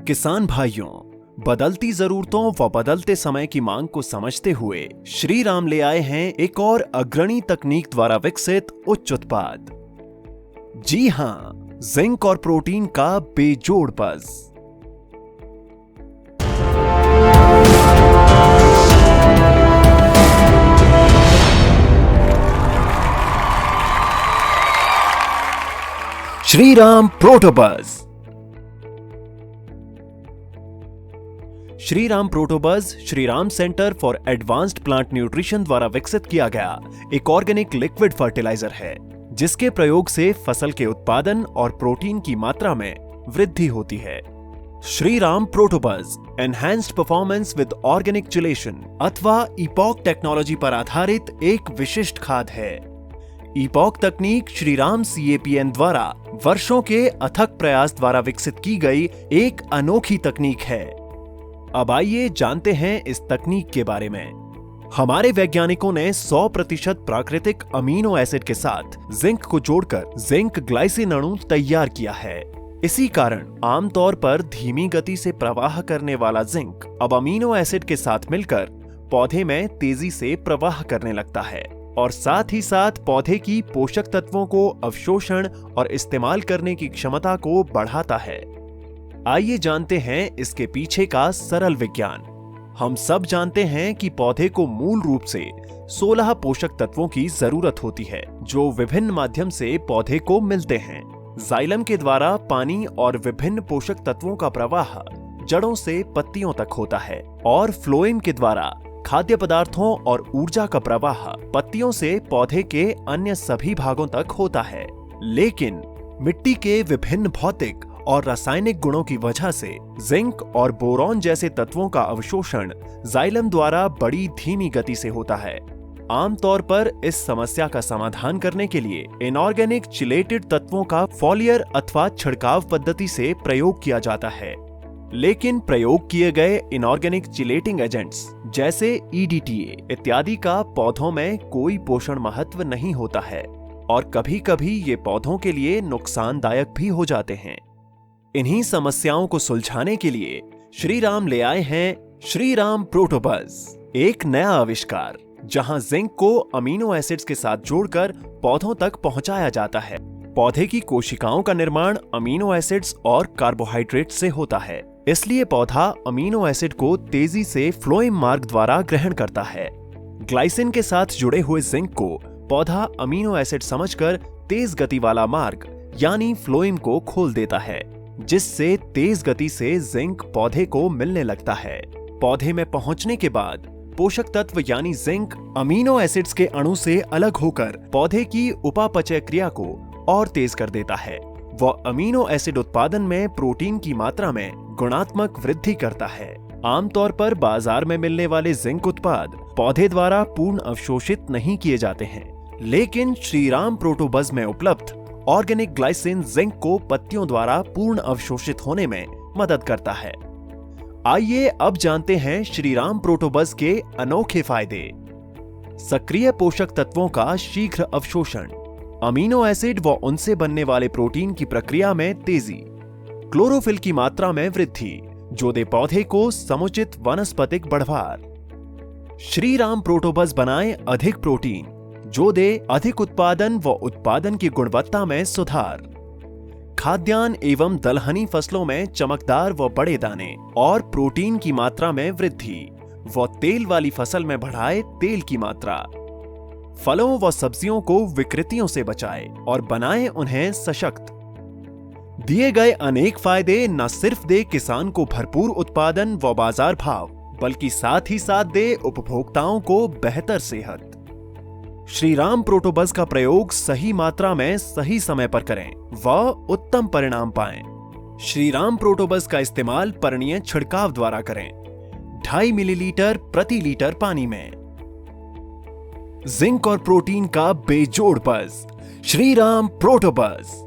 किसान भाइयों, बदलती जरूरतों व बदलते समय की मांग को समझते हुए श्री राम ले आए हैं एक और अग्रणी तकनीक द्वारा विकसित उच्च उत्पाद। जी हां, जिंक और प्रोटीन का बेजोड़ buzz. Shri Ram Protobuzz. Shri Ram Protobuzz Shri Ram centre for advanced plant nutrition द्वारा विकसित किया गया एक ऑर्गेनिक लिक्विड फर्टिलाइजर है, जिसके प्रयोग से फसल के उत्पादन और प्रोटीन की मात्रा में वृद्धि होती है। Shri Ram Protobuzz enhanced performance with organic chelation अथवा ईपॉक टेक्नोलॉजी पर आधारित एक विशिष्ट खाद है। ईपॉक तकनीक श्री राम CAPN द्वारा वर्षों के अथक प्रयास द्वारा विकसित की गई एक अनोखी तकनीक है। अब आइए जानते हैं इस तकनीक के बारे में। हमारे वैज्ञानिकों ने 100% प्राकृतिक अमीनो एसिड के साथ जिंक को जोड़कर जिंक ग्लाइसिन अणु तैयार किया है। इसी कारण आमतौर पर धीमी गति से प्रवाह करने वाला जिंक अब अमीनो एसिड के साथ मिलकर पौधे में तेजी से प्रवाह करने लगता है और साथ ही साथ पौधे की पोषक तत्वों को अवशोषण और इस्तेमाल करने की क्षमता को बढ़ाता है। आइए जानते हैं इसके पीछे का सरल विज्ञान। हम सब जानते हैं कि पौधे को मूल रूप से 16 पोषक तत्वों की जरूरत होती है, जो विभिन्न माध्यम से पौधे को मिलते हैं। जाइलम के द्वारा पानी और विभिन्न पोषक तत्वों का प्रवाह जड़ों से पत्तियों तक होता है और फ्लोएम के द्वारा खाद्य पदार्थों और ऊर्जा का प्रवाह पत्तियों से पौधे के अन्य सभी भागों तक होता है। लेकिन मिट्टी के विभिन्न भौतिक और रासायनिक गुणों की वजह से जिंक और बोरॉन जैसे तत्वों का अवशोषण जाइलम द्वारा बड़ी धीमी गति से होता है। आमतौर पर इस समस्या का समाधान करने के लिए इनऑर्गेनिक चिलेटेड तत्वों का फॉलियर अथवा छिड़काव पद्धति से प्रयोग किया जाता है। लेकिन प्रयोग किए गए इनऑर्गेनिक चिलेटिंग एजेंट्स जैसे EDTA इत्यादि का पौधों में कोई पोषण महत्व नहीं होता है और कभी-कभी ये पौधों के लिए नुकसानदायक भी हो जाते हैं। इन्हीं समस्याओं को सुलझाने के लिए श्री राम ले आए हैं श्री राम प्रोटोबज़, एक नया आविष्कार जहां जिंक को अमीनो एसिड्स के साथ जोड़कर पौधों तक पहुंचाया जाता है। पौधे की कोशिकाओं का निर्माण अमीनो एसिड्स और कार्बोहाइड्रेट से होता है, इसलिए पौधा अमीनो एसिड को तेजी से फ्लोएम मार्ग द्वारा ग्रहण करता है। ग्लाइसिन के साथ जुड़े हुए जिंक को पौधा अमीनो एसिड समझकर तेज गति वाला मार्ग यानी फ्लोएम को खोल देता है, जिससे तेज गति से जिंक पौधे को मिलने लगता है। पौधे में पहुंचने के बाद पोषक तत्व यानी जिंक अमीनो एसिड्स के अणु से अलग होकर पौधे की उपापचय क्रिया को और तेज कर देता है। वह अमीनो एसिड उत्पादन में प्रोटीन की मात्रा में गुणात्मक वृद्धि करता है। आमतौर पर बाजार में मिलने वाले जिंक उत्पाद पौधे द्वारा पूर्ण अवशोषित नहीं किए जाते हैं, लेकिन श्री राम प्रोटोबज़ में उपलब्ध ऑर्गेनिक ग्लाइसिन जिंक को पत्तियों द्वारा पूर्ण अवशोषित होने में मदद करता है। आइए अब जानते हैं श्री राम प्रोटोबज़ के अनोखे फायदे। सक्रिय पोषक तत्वों का शीघ्र अवशोषण, अमीनो एसिड व उनसे बनने वाले प्रोटीन की प्रक्रिया में तेजी, क्लोरोफिल की मात्रा में वृद्धि जो दे पौधे को समुचित वनस्पतिक बढ़वार। श्री राम प्रोटोबज़ बनाएं अधिक प्रोटीन जो दे अधिक उत्पादन व उत्पादन की गुणवत्ता में सुधार। खाद्यान्न एवं दलहनी फसलों में चमकदार व बड़े दाने और प्रोटीन की मात्रा में वृद्धि व तेल वाली फसल में बढ़ाए तेल की मात्रा। फलों व सब्जियों को विकृतियों से बचाए और बनाए उन्हें सशक्त। दिए गए अनेक फायदे न सिर्फ दे किसान को भरपूर उत्पादन व बाजार भाव, बल्कि साथ ही साथ दे उपभोक्ताओं को बेहतर सेहत। श्री राम प्रोटोबज़ का प्रयोग सही मात्रा में सही समय पर करें व उत्तम परिणाम पाएं। श्री राम प्रोटोबज़ का इस्तेमाल पर्णीय छिड़काव द्वारा करें, 2.5 मिलीलीटर प्रति लीटर पानी में। जिंक और प्रोटीन का बेजोड़ बज़, श्री राम प्रोटोबज़।